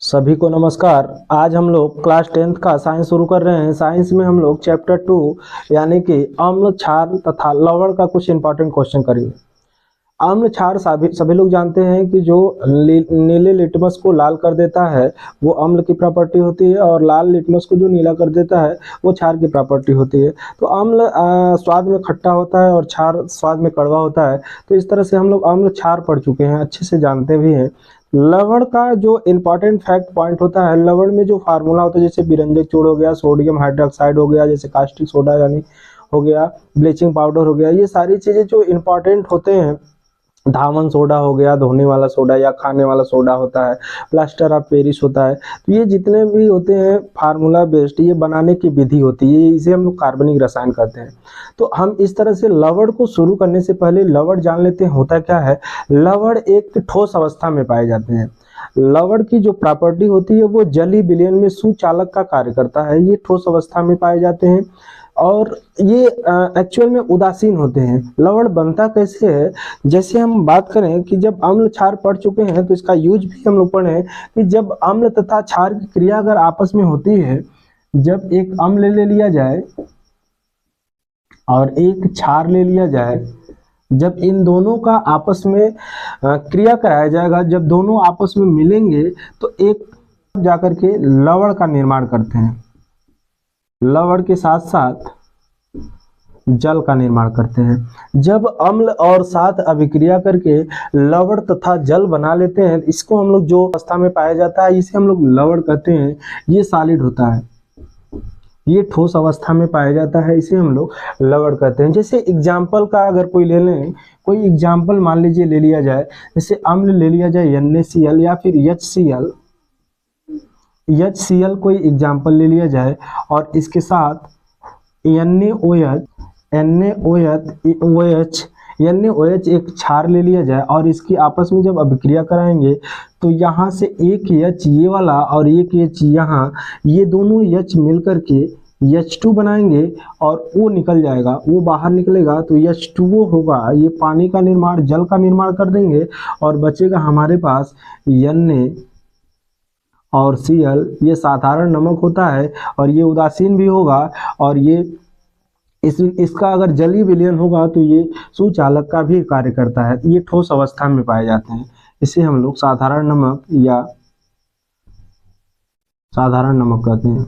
सभी को नमस्कार। आज हम लोग क्लास 10th का साइंस शुरू कर रहे हैं। साइंस में हम लोग चैप्टर 2 यानी कि अम्ल क्षार तथा लवण का कुछ इंपॉर्टेंट क्वेश्चन करेंगे। अम्ल क्षार सभी लोग जानते हैं कि जो नीले लिटमस को लाल कर देता है वो अम्ल की प्रॉपर्टी होती है, और लाल लिटमस को जो नीला कर देता है वो क्षार की प्रॉपर्टी होती है। तो अम्ल स्वाद में खट्टा होता है और क्षार स्वाद में कड़वा होता है। तो इस तरह से हम लोग अम्ल क्षार पढ़ चुके हैं, अच्छे से जानते भी हैं। लवण का जो इम्पोर्टेंट फैक्ट पॉइंट होता है, लवण में जो फार्मूला होता है, जैसे बिरंजक चूर्ण हो गया, सोडियम हाइड्रोक्साइड हो गया, जैसे कास्टिक सोडा यानी हो गया, ब्लीचिंग पाउडर हो गया, ये सारी चीजें जो इम्पोर्टेंट होते हैं, धावन सोडा हो गया, धोने वाला सोडा या खाने वाला सोडा होता है, प्लास्टर ऑफ पेरिस होता है। तो ये जितने भी होते हैं फार्मूला बेस्ड, ये बनाने की विधि होती है, इसे हम लोग कार्बनिक रसायन कहते हैं। तो हम इस तरह से लवण को शुरू करने से पहले लवण जान लेते हैं होता क्या है। लवण एक ठोस अवस्था में पाए जाते हैं। लवण की जो प्रॉपर्टी होती है वो जलीय विलयन में सुचालक का कार्य करता है। ये ठोस अवस्था में पाए जाते हैं और ये एक्चुअल में उदासीन होते हैं। लवण बनता कैसे है, जैसे हम बात करें कि जब अम्ल क्षार पढ़ चुके हैं तो इसका यूज भी हम लोग पढ़े कि जब अम्ल तथा क्षार की क्रिया अगर आपस में होती है, जब एक अम्ल ले लिया जाए और एक क्षार ले लिया जाए, जब इन दोनों का आपस में क्रिया कराया जाएगा, जब दोनों आपस में मिलेंगे तो एक जाकर के लवण का निर्माण करते हैं। लवण के साथ साथ जल का निर्माण करते हैं। जब अम्ल और साथ अभिक्रिया करके लवण तथा जल बना लेते हैं, इसको हम लोग जो अवस्था में पाया जाता है इसे हम लोग लवण कहते हैं। ये सॉलिड होता है, ये ठोस अवस्था में पाया जाता है, इसे हम लोग लवण कहते हैं। जैसे एग्जाम्पल का अगर कोई ले लें, कोई एग्जाम्पल मान लीजिए ले लिया जाए, जैसे अम्ल ले लिया जाए NaCl या फिर HCl। HCl कोई एग्जाम्पल ले लिया जाए और इसके साथ NaOH NaOH NaOH एक क्षार ले लिया जाए और इसकी आपस में जब अभिक्रिया कराएंगे तो यहाँ से एक H ये वाला और एक H यहाँ, ये दोनों H मिलकर के H2 बनाएंगे और वो निकल जाएगा, वो बाहर निकलेगा तो H2O होगा। ये पानी का निर्माण, जल का निर्माण कर देंगे और बचेगा हमारे पास Na और Cl। ये साधारण नमक होता है और ये उदासीन भी होगा, और ये इसका अगर जलीय विलयन होगा तो ये सुचालक का भी कार्य करता है। ये ठोस अवस्था में पाए जाते हैं, इसे हम लोग साधारण नमक या साधारण नमक कहते हैं।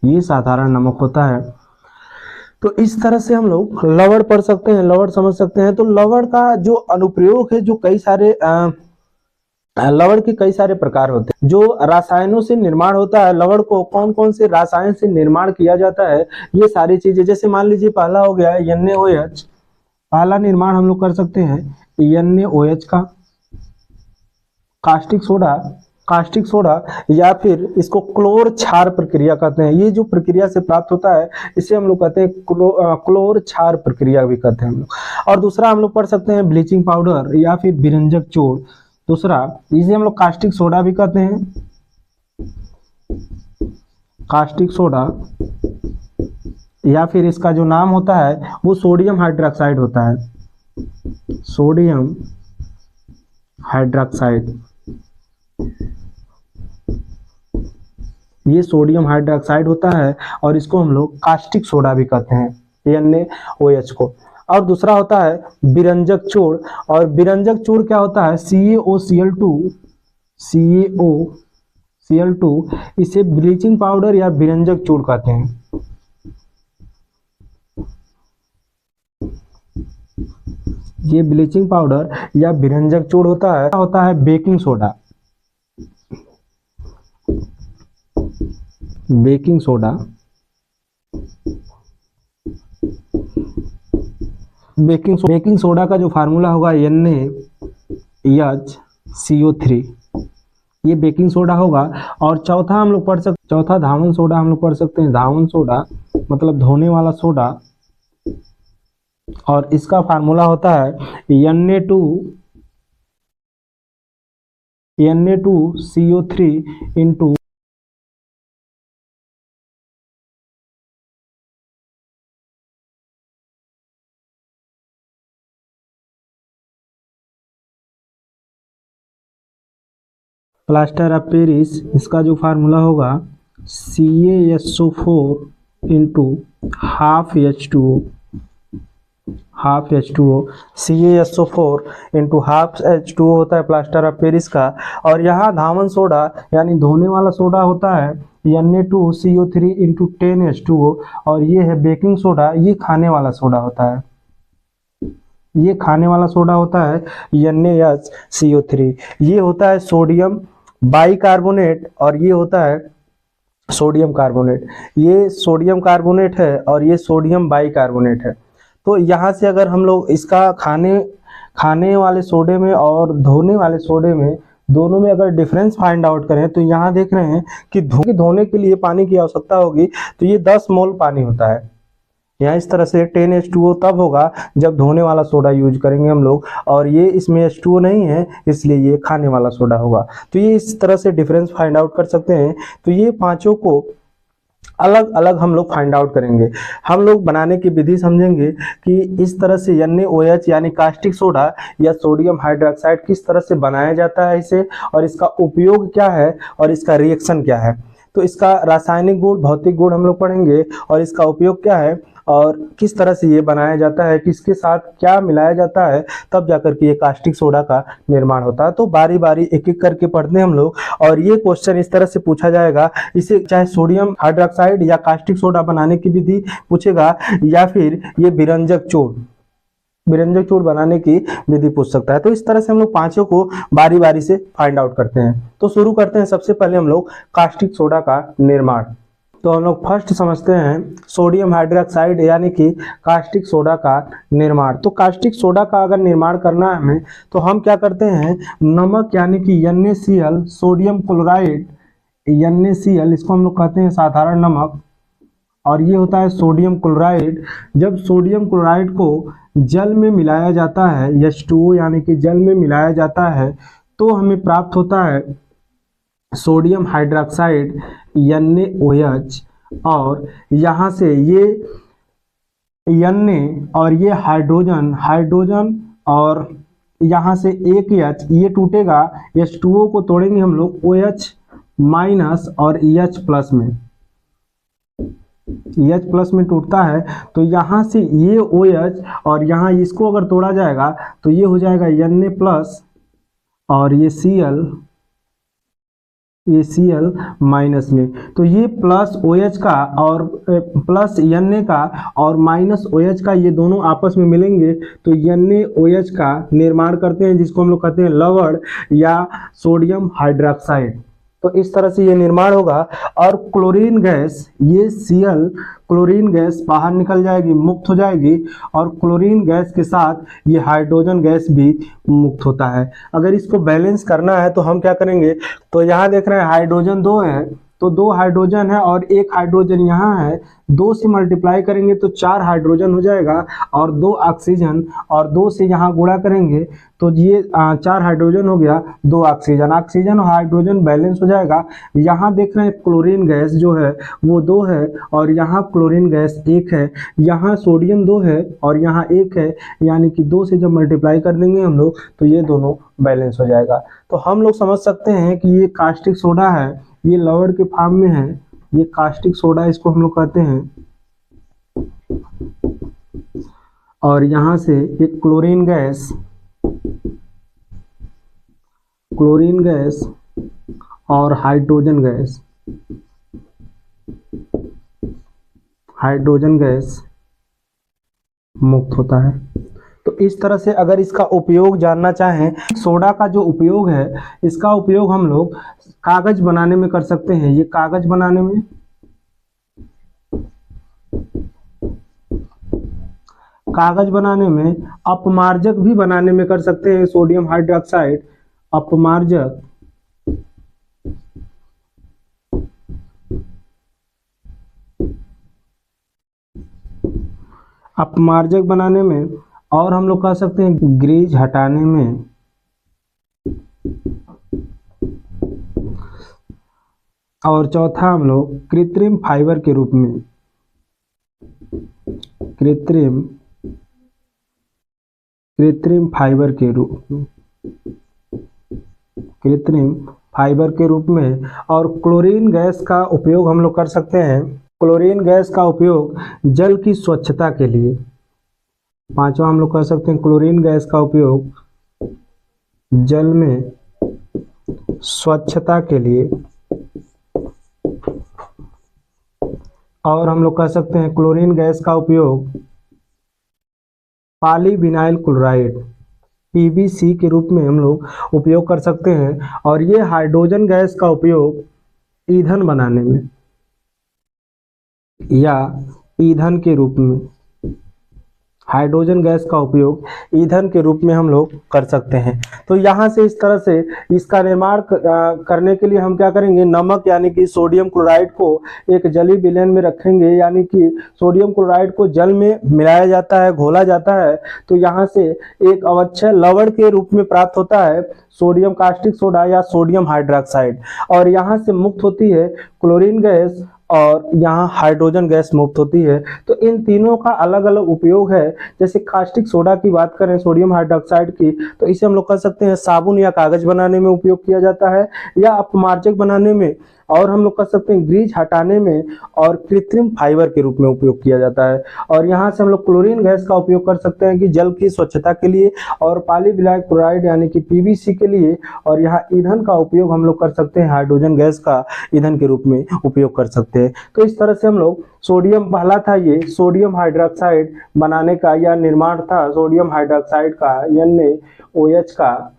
ये साधारण नमक होता है। तो इस तरह से हम लोग लवण पढ़ सकते हैं, लवण समझ सकते हैं। तो लवण का जो अनुप्रयोग है, जो कई सारे लवण के कई सारे प्रकार होते हैं। जो रसायनों से निर्माण होता है, लवण को कौन कौन से रसायन से निर्माण किया जाता है, ये सारी चीजें, जैसे मान लीजिए पहला हो गया NaOH। पहला निर्माण हम लोग कर सकते हैं NaOH का। कास्टिक सोडा, कास्टिक सोडा या फिर इसको क्लोर क्षार प्रक्रिया कहते हैं। ये जो प्रक्रिया से प्राप्त होता है इसे हम लोग कहते हैं क्लोर क्षार प्रक्रिया भी कहते हैं हम लोग। और दूसरा हम लोग पढ़ सकते हैं ब्लीचिंग पाउडर या फिर बिरंजक चूर्ण। दूसरा इसे हम लोग कास्टिक सोडा भी कहते हैं, कास्टिक सोडा, या फिर इसका जो नाम होता है वो सोडियम हाइड्रोक्साइड होता है, सोडियम हाइड्रोक्साइड। ये सोडियम हाइड्रोक्साइड होता है और इसको हम लोग कास्टिक सोडा भी कहते हैं, NaOH को। और दूसरा होता है बिरंजक चूर्ण, और बिरंजक चूर्ण क्या होता है CaOCl2, CaOCl2। इसे ब्लीचिंग पाउडर या बिरंजक चूर्ण कहते हैं। ये ब्लीचिंग पाउडर या बिरंजक चूर्ण होता है baking soda, baking soda, baking soda का जो फार्मूला होगा NaHCO3। ये बेकिंग सोडा होगा। और चौथा हम लोग पढ़ सकते, चौथा धावन सोडा हम लोग पढ़ सकते हैं। धावन सोडा मतलब धोने वाला सोडा, और इसका फार्मूला होता है Na2CO3 into plaster of Paris, इसका जो फार्मूला होगा CaSO4 into half H2O, CaSO4 into half H2O होता है प्लास्टर ऑफ पेरिस का। और यहाँ धावन सोडा यानी धोने वाला सोडा होता है Na2CO3 इंटू 10H2O, और ये है बेकिंग सोडा, ये खाने वाला सोडा होता है, ये खाने वाला सोडा होता है NaCO3। ये होता है सोडियम बाइकार्बोनेट और ये होता है सोडियम कार्बोनेट। ये सोडियम कार्बोनेट है और ये सोडियम बाइकार्बोनेट है। तो यहाँ से अगर हम लोग इसका खाने वाले सोडे में और धोने वाले सोडे में दोनों में अगर डिफरेंस फाइंड आउट करें तो यहाँ देख रहे हैं कि धोने के लिए पानी की आवश्यकता होगी, तो ये 10 मोल पानी होता है। यहाँ इस तरह से 10H2O तब होगा जब धोने वाला सोडा यूज करेंगे हम लोग, और ये इसमें H2O नहीं है इसलिए ये खाने वाला सोडा होगा। तो ये इस तरह से डिफरेंस फाइंड आउट कर सकते हैं। तो ये पांचों को अलग अलग हम लोग फाइंड आउट करेंगे। हम लोग बनाने की विधि समझेंगे कि इस तरह से NaOH यानी कास्टिक सोडा या सोडियम हाइड्रोक्साइड किस तरह से बनाया जाता है इसे, और इसका उपयोग क्या है और इसका रिएक्शन क्या है। तो इसका रासायनिक गुण, भौतिक गुण हम लोग पढ़ेंगे, और इसका उपयोग क्या है और किस तरह से ये बनाया जाता है, किसके साथ क्या मिलाया जाता है, तब जाकर के ये कास्टिक सोडा का निर्माण होता है। तो बारी बारी एक एक करके पढ़ते हैं हम लोग, और ये क्वेश्चन इस तरह से पूछा जाएगा, इसे चाहे सोडियम हाइड्रोक्साइड या कास्टिक सोडा बनाने की विधि पूछेगा, या फिर ये विरंजक चूर्ण बनाने की विधि पूछ सकता है। तो इस तरह से हम लोग पांचों को बारी बारी से फाइंड आउट करते हैं। तो शुरू करते हैं, सबसे पहले हम लोग कास्टिक सोडा का निर्माण। तो हम लोग फर्स्ट समझते हैं सोडियम हाइड्रोक्साइड यानी कि कास्टिक सोडा का निर्माण। तो कास्टिक सोडा का अगर निर्माण करना है हमें, तो हम क्या करते हैं, नमक यानी कि NaCl, सोडियम क्लोराइड NaCl, इसको हम लोग कहते हैं साधारण नमक, और ये होता है सोडियम क्लोराइड। जब सोडियम क्लोराइड को जल में मिलाया जाता है, H2O यानी कि जल में मिलाया जाता है, तो हमें प्राप्त होता है सोडियम हाइड्रोक्साइड NaOH, और यहाँ से ये Na और ये हाइड्रोजन और यहाँ से एक H, ये टूटेगा, H2O को तोड़ेंगे हम लोग OH माइनस और EH प्लस में, EH प्लस में टूटता है। तो यहाँ से ये OH और यहाँ इसको अगर तोड़ा जाएगा तो ये हो जाएगा Na प्लस, और ये Cl माइनस में। तो ये प्लस OH का और प्लस Na का और माइनस OH का, ये दोनों आपस में मिलेंगे तो NaOH का निर्माण करते हैं, जिसको हम लोग कहते हैं लवण या सोडियम हाइड्रोक्साइड। तो इस तरह से ये निर्माण होगा, और क्लोरीन गैस, ये Cl क्लोरीन गैस बाहर निकल जाएगी, मुक्त हो जाएगी, और क्लोरीन गैस के साथ ये हाइड्रोजन गैस भी मुक्त होता है। अगर इसको बैलेंस करना है तो हम क्या करेंगे, तो यहाँ देख रहे हैं हाइड्रोजन 2 है, तो 2 हाइड्रोजन है और एक हाइड्रोजन यहाँ है, 2 से मल्टीप्लाई करेंगे तो 4 हाइड्रोजन हो जाएगा, और 2 ऑक्सीजन, और 2 से यहाँ गुणा करेंगे तो ये 4 हाइड्रोजन हो गया, 2 ऑक्सीजन और हाइड्रोजन बैलेंस हो जाएगा। यहाँ देख रहे हैं क्लोरीन गैस जो है वो 2 है, और यहाँ क्लोरीन गैस 1 है, यहाँ सोडियम 2 है और यहाँ 1 है, यानी कि 2 से जब मल्टीप्लाई कर देंगे हम लोग तो ये दोनों बैलेंस हो जाएगा। तो हम लोग समझ सकते हैं कि ये कास्टिक सोडा है, ये लवण के फॉर्म में है, ये कास्टिक सोडा इसको हम लोग कहते हैं। और यहाँ से एक क्लोरीन गैस और हाइड्रोजन गैस मुक्त होता है। तो इस तरह से अगर इसका उपयोग जानना चाहें, सोडा का जो उपयोग है, इसका उपयोग हम लोग कागज बनाने में कर सकते हैं। ये कागज बनाने में अपमार्जक भी बनाने में कर सकते हैं। सोडियम हाइड्रोक्साइड अपमार्जक बनाने में, और हम लोग कह सकते हैं ग्रीज हटाने में, और चौथा हम लोग कृत्रिम फाइबर के रूप में, कृत्रिम फाइबर के रूप में, कृत्रिम फाइबर के रूप में। और क्लोरीन गैस का उपयोग हम लोग कर सकते हैं, क्लोरीन गैस का उपयोग जल की स्वच्छता के लिए। पांचवा हम लोग कर सकते हैं क्लोरीन गैस का उपयोग जल में स्वच्छता के लिए। और हम लोग कर सकते हैं क्लोरीन गैस का उपयोग पॉलीविनाइल क्लोराइड पीवीसी के रूप में हम लोग उपयोग कर सकते हैं। और ये हाइड्रोजन गैस का उपयोग ईंधन बनाने में या ईंधन के रूप में, हाइड्रोजन गैस का उपयोग ईंधन के रूप में हम लोग कर सकते हैं। तो यहाँ से इस तरह से इसका निर्माण करने के लिए हम क्या करेंगे, नमक यानी कि सोडियम क्लोराइड को एक जलीय विलयन में रखेंगे, यानी कि सोडियम क्लोराइड को जल में मिलाया जाता है, घोला जाता है। तो यहाँ से एक अवक्षय लवण के रूप में प्राप्त होता है सोडियम कास्टिक सोडा या सोडियम हाइड्रोक्साइड, और यहाँ से मुक्त होती है क्लोरीन गैस और यहाँ हाइड्रोजन गैस मुक्त होती है। तो इन तीनों का अलग अलग उपयोग है। जैसे कास्टिक सोडा की बात करें, सोडियम हाइड्रोक्साइड की, तो इसे हम लोग कर सकते हैं साबुन या कागज बनाने में उपयोग किया जाता है, या अपमार्जक बनाने में, और हम लोग कर सकते हैं ग्रीज हटाने में, और कृत्रिम फाइबर के रूप में उपयोग किया जाता है। और यहाँ से हम लोग क्लोरीन गैस का उपयोग कर सकते हैं कि जल की स्वच्छता के लिए, और पॉलीविनाइल क्लोराइड यानी कि पीवीसी के लिए। और यहाँ ईंधन का उपयोग हम लोग कर सकते हैं, हाइड्रोजन गैस का ईंधन के रूप में उपयोग कर सकते हैं। तो इस तरह से हम लोग सोडियम, पहला था ये सोडियम हाइड्रोक्साइड बनाने का या निर्माण था सोडियम हाइड्रोक्साइड का NaOH का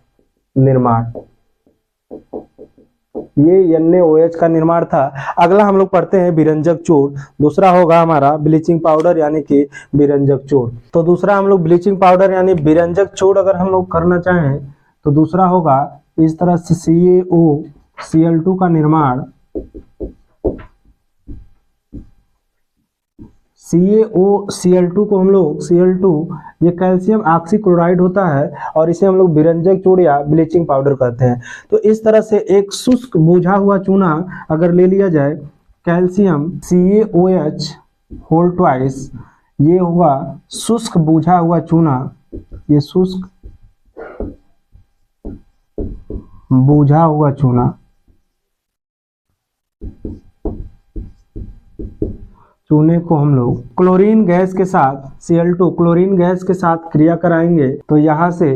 निर्माण, ये NaOH का निर्माण था। अगला हम लोग पढ़ते हैं विरंजक चूर्ण। दूसरा होगा हमारा ब्लीचिंग पाउडर यानी कि विरंजक चूर्ण। तो दूसरा हम लोग ब्लीचिंग पाउडर यानी विरंजक चूर्ण अगर हम लोग करना चाहें तो दूसरा होगा इस तरह से CaOCl2 का निर्माण। CaOCl2 को हम लोग, Cl2 ये कैल्शियम ऑक्सीक्लोराइड होता है, और इसे हम लोग विरंजक चूर्ण या ब्लीचिंग पाउडर कहते हैं। तो इस तरह से एक शुष्क बुझा हुआ चूना अगर ले लिया जाए, कैल्शियम CaOH होल ट्वाइस, ये हुआ शुष्क बुझा हुआ चूना, ये शुष्क बुझा हुआ चूना, चूने को हम लोग क्लोरीन गैस के साथ Cl2 क्लोरीन गैस के साथ क्रिया कराएंगे। तो यहाँ से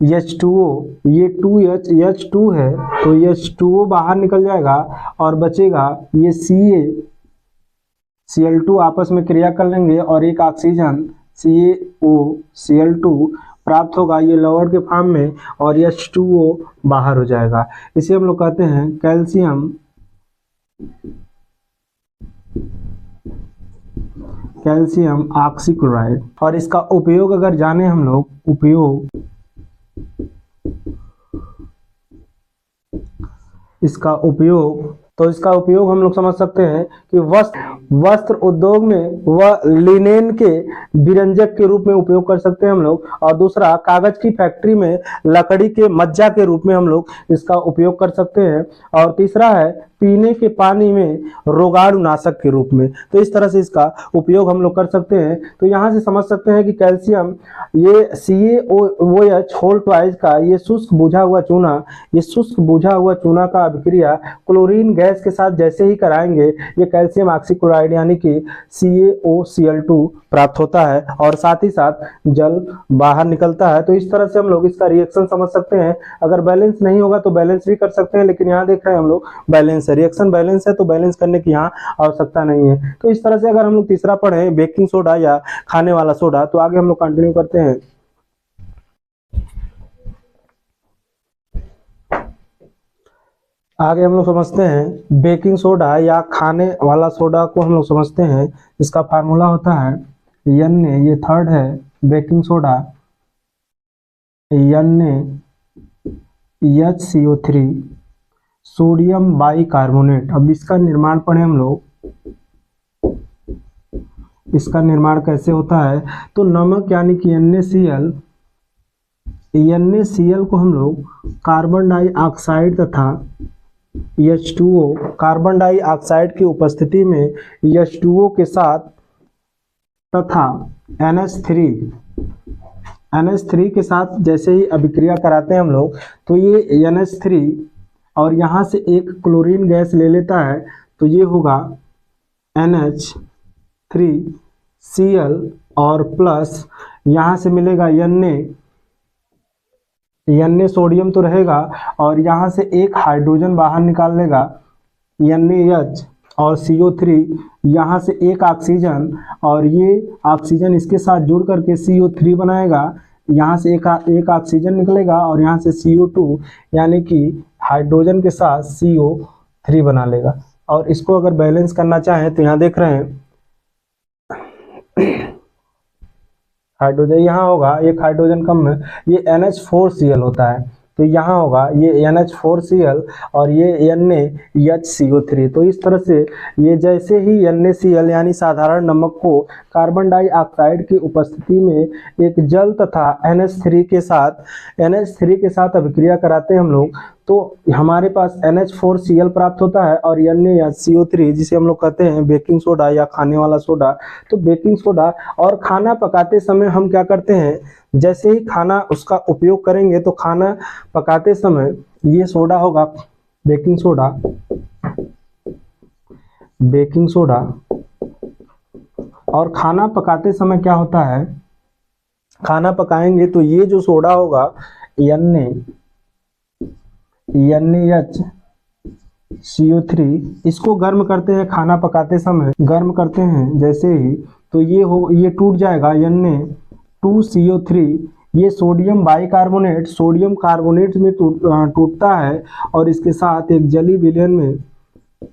H2O, ये 2H H2 है, तो H2O बाहर निकल जाएगा और बचेगा ये Cl2 आपस में क्रिया कर लेंगे और एक ऑक्सीजन CaOCl2 प्राप्त होगा ये लवण के फॉर्म में, और H2O बाहर हो जाएगा। इसे हम लोग कहते हैं कैल्शियम ऑक्सीक्लोराइड। और इसका उपयोग अगर जाने हम लोग, इसका उपयोग हम लोग समझ सकते हैं कि वस्त्र उद्योग में वह लिनेन के विरंजक के रूप में उपयोग कर सकते हैं हम लोग। और दूसरा कागज की फैक्ट्री में लकड़ी के मज्जा के रूप में हम लोग इसका उपयोग कर सकते हैं। और तीसरा है पीने के पानी में रोगाणुनाशक के रूप में। तो इस तरह से इसका उपयोग हम लोग कर सकते हैं। तो यहाँ से समझ सकते हैं कि कैल्शियम, ये CaOH होल ट्वाइस का ये शुष्क बुझा हुआ चूना, ये शुष्क बुझा हुआ चूना का अभिक्रिया क्लोरीन गैस के साथ जैसे ही कराएंगे, ये कैल्शियम ऑक्सीक्लोराइड यानी कि CaOCl2 प्राप्त होता है, और साथ ही साथ जल बाहर निकलता है। तो इस तरह से हम लोग इसका रिएक्शन समझ सकते हैं। अगर बैलेंस नहीं होगा तो बैलेंस भी कर सकते हैं, लेकिन यहाँ देख रहे हैं हम लोग बैलेंस है, रिएक्शन बैलेंस है, तो बैलेंस करने की यहाँ आवश्यकता नहीं है। तो इस तरह से अगर हम लोग तीसरा पढ़े बेकिंग सोडा या खाने वाला सोडा, तो आगे हम लोग कंटिन्यू करते हैं। आगे हम लोग समझते हैं बेकिंग सोडा या खाने वाला सोडा को हम लोग समझते हैं। इसका फार्मूला होता है Na, ये थर्ड है baking soda, NaHCO3 sodium bicarbonate. अब इसका निर्माण पढ़े हम लोग, इसका निर्माण कैसे होता है। तो नमक यानी कि NaCl को हम लोग कार्बन डाइऑक्साइड तथा H2O, कार्बन डाइऑक्साइड की उपस्थिति में H2O के साथ तथा NH3 के साथ जैसे ही अभिक्रिया कराते हैं हम लोग, तो ये NH3 और यहाँ से एक क्लोरीन गैस ले लेता है तो ये होगा NH3Cl और प्लस यहाँ से मिलेगा Na सोडियम तो रहेगा और यहाँ से एक हाइड्रोजन बाहर निकाल लेगा NaH और CO3, यहाँ से एक ऑक्सीजन और ये ऑक्सीजन इसके साथ जुड़ करके CO3 बनाएगा, यहाँ से एक ऑक्सीजन निकलेगा और यहाँ से CO2 यानी कि हाइड्रोजन के साथ CO3 बना लेगा। और इसको अगर बैलेंस करना चाहें तो यहाँ देख रहे हैं हाइड्रोजन यहाँ होगा, एक हाइड्रोजन कम है, ये NH4Cl होता है तो यहाँ होगा ये NH4Cl और ये NaHCO3। तो इस तरह से ये जैसे ही NaCl यानी साधारण नमक को कार्बन डाइऑक्साइड की उपस्थिति में एक जल तथा NH3 के साथ अभिक्रिया कराते हैं हम लोग, तो हमारे पास NH4Cl प्राप्त होता है और NaCO3 जिसे हम लोग कहते हैं बेकिंग सोडा या खाने वाला सोडा। तो बेकिंग सोडा और खाना पकाते समय हम क्या करते हैं, जैसे ही खाना उसका उपयोग करेंगे तो खाना पकाते समय ये सोडा होगा बेकिंग सोडा और खाना पकाते समय क्या होता है, खाना पकाएंगे तो ये जो सोडा होगा NaHCO3 इसको गर्म करते हैं, खाना पकाते समय गर्म करते हैं जैसे ही तो ये टूट जाएगा Na2CO3। ये सोडियम कार्बोनेट में टूटता है और इसके साथ एक जली विलयन में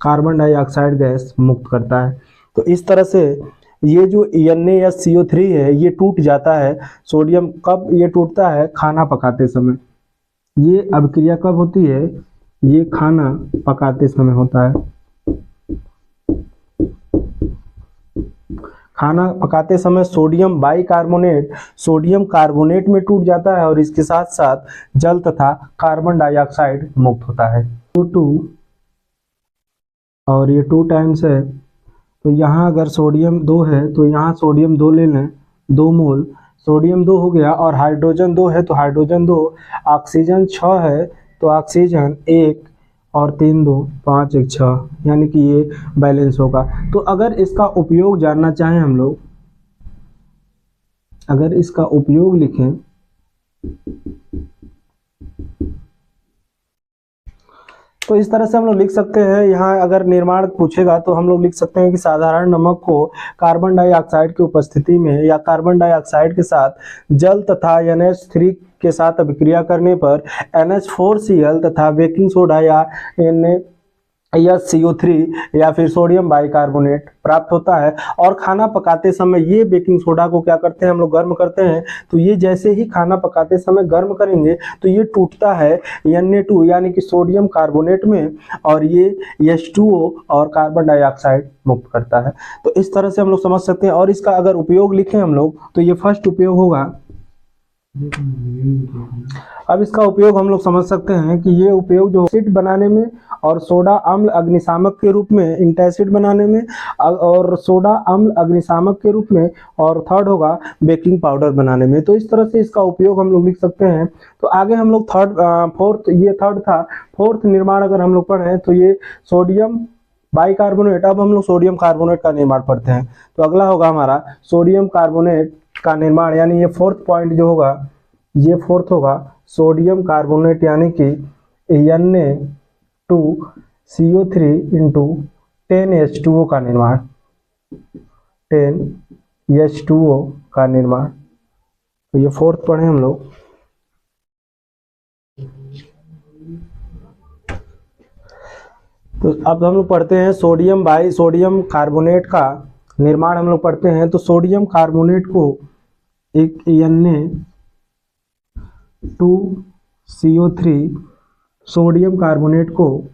कार्बन डाइऑक्साइड गैस मुक्त करता है। तो इस तरह से ये जो NaCO3 है ये टूट जाता है। सोडियम कब ये टूटता है, खाना पकाते समय। ये अभिक्रिया कब होती है, ये खाना पकाते समय होता है। खाना पकाते समय सोडियम कार्बोनेट में टूट जाता है और इसके साथ साथ जल तथा कार्बन डाइऑक्साइड मुक्त होता है। 2 और ये 2 टाइम्स है तो यहाँ अगर सोडियम 2 है तो यहाँ सोडियम 2 ले लें, 2 मोल सोडियम 2 हो गया और हाइड्रोजन 2 है तो हाइड्रोजन 2, ऑक्सीजन 6 है तो ऑक्सीजन 1 और 3 2 5 1 6 यानी कि ये बैलेंस होगा। तो अगर इसका उपयोग जानना चाहें हम लोग, अगर इसका उपयोग लिखें तो इस तरह से हम लोग लिख सकते हैं। यहाँ अगर निर्माण पूछेगा तो हम लोग लिख सकते हैं कि साधारण नमक को कार्बन डाइऑक्साइड की उपस्थिति में या कार्बन डाइऑक्साइड के साथ जल तथा NH3 के साथ अभिक्रिया करने पर NH4Cl तथा बेकिंग सोडा या NaCO3 या फिर सोडियम बाइकार्बोनेट प्राप्त होता है। और खाना पकाते समय ये बेकिंग सोडा को क्या करते हैं हम लोग, गर्म करते हैं। तो ये जैसे ही खाना पकाते समय गर्म करेंगे तो ये टूटता है Na2 यानी कि सोडियम कार्बोनेट में और ये H2O और कार्बन डाइऑक्साइड मुक्त करता है। तो इस तरह से हम लोग समझ सकते हैं। और इसका अगर उपयोग लिखें हम लोग तो ये फर्स्ट उपयोग होगा। अब इसका उपयोग हम लोग समझ सकते हैं कि ये उपयोग जो एसिड बनाने में और सोडा अम्ल अग्निशामक के रूप में एंटासिड बनाने में और सोडा अम्ल अग्निशामक के रूप में, और थर्ड होगा बेकिंग पाउडर बनाने में। तो इस तरह से इसका उपयोग हम लोग लिख सकते हैं। तो आगे हम लोग थर्ड था। फोर्थ निर्माण अगर हम लोग पढ़ें तो ये सोडियम बाइकार्बोनेट। अब हम लोग सोडियम कार्बोनेट का निर्माण पढ़ते हैं। तो अगला होगा हमारा सोडियम कार्बोनेट का निर्माण, यानी ये फोर्थ पॉइंट जो होगा ये फोर्थ होगा सोडियम कार्बोनेट यानी कि Na2CO3 इंटू 10H2O का निर्माण, 10H2O का निर्माण। तो ये फोर्थ पढ़े हम लोग। तो अब हम लोग पढ़ते हैं सोडियम कार्बोनेट का निर्माण हम लोग पढ़ते हैं। तो सोडियम कार्बोनेट को एक Na2CO3 सोडियम कार्बोनेट को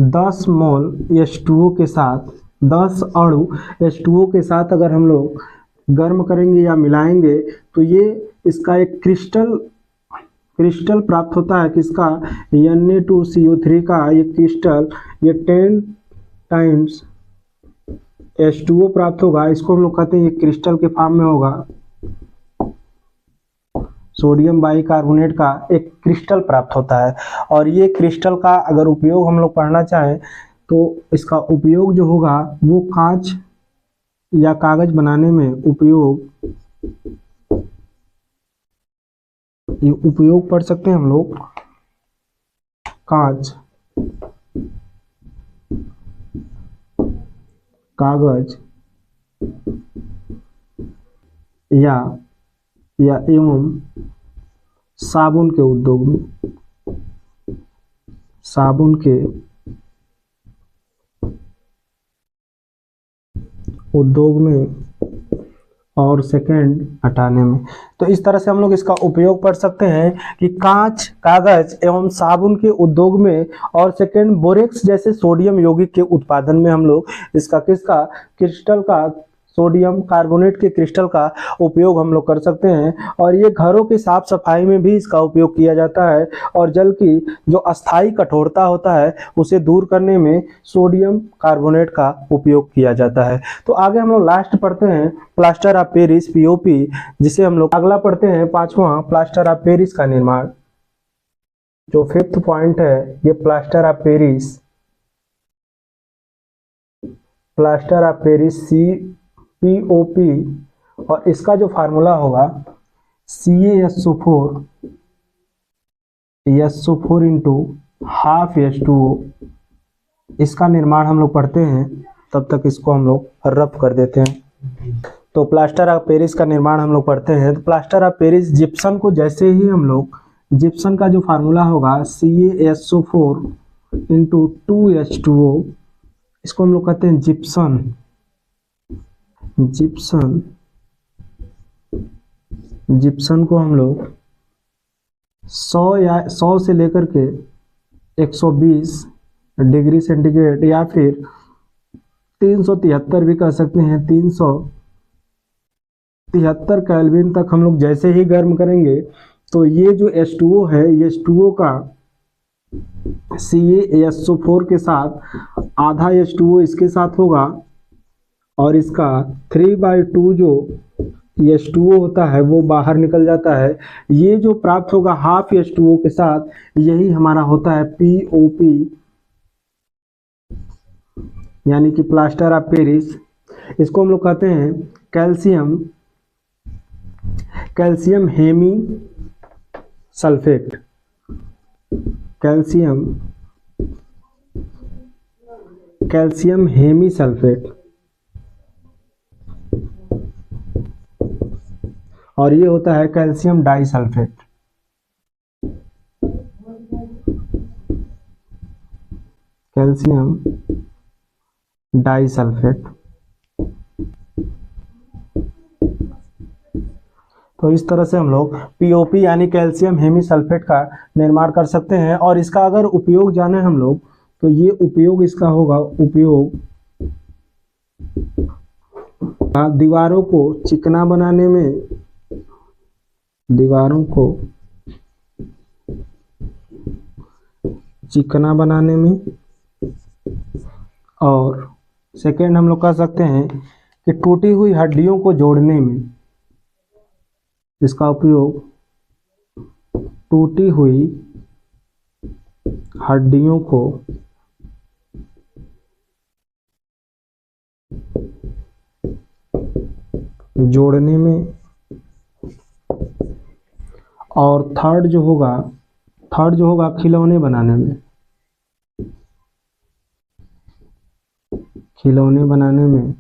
10 मोल H2O के साथ, 10 अणु H2O के साथ अगर हम लोग गर्म करेंगे या मिलाएंगे तो ये इसका एक क्रिस्टल प्राप्त होता है। किसका, Na2CO3 का ये क्रिस्टल, ये 10 टाइम्स H2O प्राप्त होगा। इसको हम लोग कहते हैं ये क्रिस्टल के फॉर्म में होगा। सोडियम बाइकार्बोनेट का एक क्रिस्टल प्राप्त होता है। और ये क्रिस्टल का अगर उपयोग हम लोग पढ़ना चाहें तो इसका उपयोग जो होगा वो कांच या कागज बनाने में उपयोग पढ़ सकते हैं हम लोग। कांच, कागज या एवं साबुन के उद्योग में, साबुन के उद्योग में और सेकेंड हटाने में। तो इस तरह से हम लोग इसका उपयोग पढ़ सकते हैं कि कांच, कागज एवं साबुन के उद्योग में और सेकेंड बोरेक्स जैसे सोडियम यौगिक के उत्पादन में हम लोग इसका किसका क्रिस्टल का, सोडियम कार्बोनेट के क्रिस्टल का उपयोग हम लोग कर सकते हैं। और ये घरों की साफ सफाई में भी इसका उपयोग किया जाता है। और जल की जो अस्थाई कठोरता होता है उसे दूर करने में सोडियम कार्बोनेट का उपयोग किया जाता है। तो आगे हम लोग लास्ट पढ़ते हैं प्लास्टर ऑफ पेरिस पीओपी, जिसे हम लोग अगला पढ़ते हैं पांचवा प्लास्टर ऑफ पेरिस का निर्माण। जो फिफ्थ पॉइंट है ये plaster of Paris, plaster of Paris POP, और इसका जो फार्मूला होगा CaSO4 इंटू हाफ H2O। इसका निर्माण हम लोग पढ़ते हैं, तब तक इसको हम लोग रफ कर देते हैं। तो प्लास्टर ऑफ पेरिस का निर्माण हम लोग पढ़ते हैं। तो प्लास्टर ऑफ पेरिस जिप्सम को जैसे ही हम लोग, जिप्सम का जो फार्मूला होगा CaSO4 इंटू 2H2O, इसको हम लोग कहते हैं जिप्सन। जिप्सन को हम लोग 100 से लेकर के 120 डिग्री सेंटीग्रेड या फिर 373 भी कह सकते हैं, 373 केल्विन तक हम लोग जैसे ही गर्म करेंगे तो ये जो H2O है, ये H2O का CaSO4 के साथ आधा H2O इसके साथ होगा और इसका 3/2 जो H2O होता है वो बाहर निकल जाता है। ये जो प्राप्त होगा हाफ H2O के साथ, यही हमारा होता है POP, यानी कि प्लास्टर ऑफ पेरिस। इसको हम लोग कहते हैं calcium hemi sulphate, calcium hemi sulphate. और ये होता है कैल्शियम डाइसल्फेट। Calcium disulphate. तो इस तरह से हम लोग POP यानी कैल्शियम हेमी सल्फेट का निर्माण कर सकते हैं। और इसका अगर उपयोग जाने हम लोग तो ये उपयोग इसका होगा, उपयोग दीवारों को चिकना बनाने में, दीवारों को चिकना बनाने में, और सेकेंड हम लोग कह सकते हैं कि टूटी हुई हड्डियों को जोड़ने में इसका उपयोग, टूटी हुई हड्डियों को जोड़ने में। और थर्ड जो होगा खिलौने बनाने में, खिलौने बनाने में।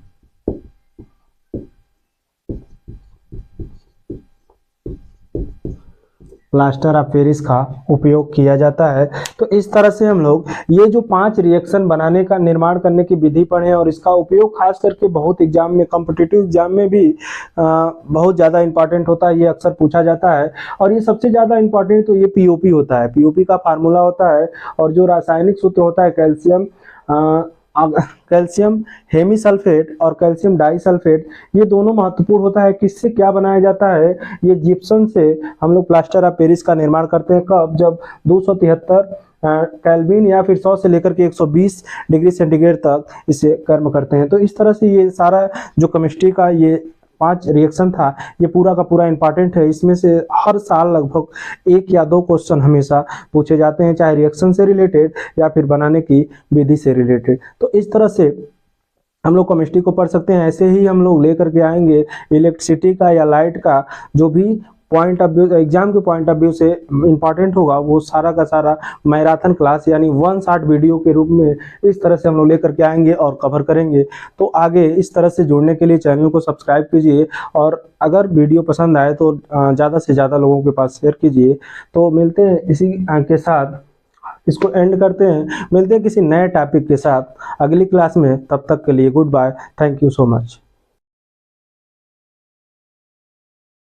प्लास्टर ऑफ पेरिस का उपयोग किया जाता है। तो इस तरह से हम लोग ये जो 5 रिएक्शन बनाने का, निर्माण करने की विधि पढ़े और इसका उपयोग खास करके बहुत एग्जाम में, कॉम्पिटिटिव एग्जाम में भी बहुत ज़्यादा इंपॉर्टेंट होता है, ये अक्सर पूछा जाता है। और ये सबसे ज़्यादा इंपॉर्टेंट तो ये POP होता है। POP का फार्मूला होता है और जो रासायनिक सूत्र होता है कैल्शियम हेमी सल्फेट और कैल्शियम डाइसल्फेट, ये दोनों महत्वपूर्ण होता है। किससे क्या बनाया जाता है? ये जिप्सम से हम लोग प्लास्टर ऑफ पेरिस का निर्माण करते हैं। कब? जब 273 केल्विन या फिर 100 से लेकर के 120 डिग्री सेंटीग्रेड तक इसे गर्म करते हैं। तो इस तरह से ये सारा जो केमिस्ट्री का ये 5 रिएक्शन था, ये पूरा का पूरा इंपॉर्टेंट है। इसमें से हर साल लगभग 1 या 2 क्वेश्चन हमेशा पूछे जाते हैं, चाहे रिएक्शन से रिलेटेड या फिर बनाने की विधि से रिलेटेड। तो इस तरह से हम लोग केमिस्ट्री को पढ़ सकते हैं। ऐसे ही हम लोग लेकर के आएंगे इलेक्ट्रिसिटी का या लाइट का जो भी पॉइंट ऑफ व्यू, एग्जाम के पॉइंट ऑफ व्यू से इंपॉर्टेंट होगा, वो सारा का सारा मैराथन क्लास यानी 1 शॉट वीडियो के रूप में इस तरह से हम लोग लेकर के आएंगे और कवर करेंगे। तो आगे इस तरह से जुड़ने के लिए चैनल को सब्सक्राइब कीजिए, और अगर वीडियो पसंद आए तो ज़्यादा से ज़्यादा लोगों के पास शेयर कीजिए। तो मिलते हैं इसी के साथ, इसको एंड करते हैं। मिलते हैं किसी नए टॉपिक के साथ अगली क्लास में। तब तक के लिए good bye, thank you so much.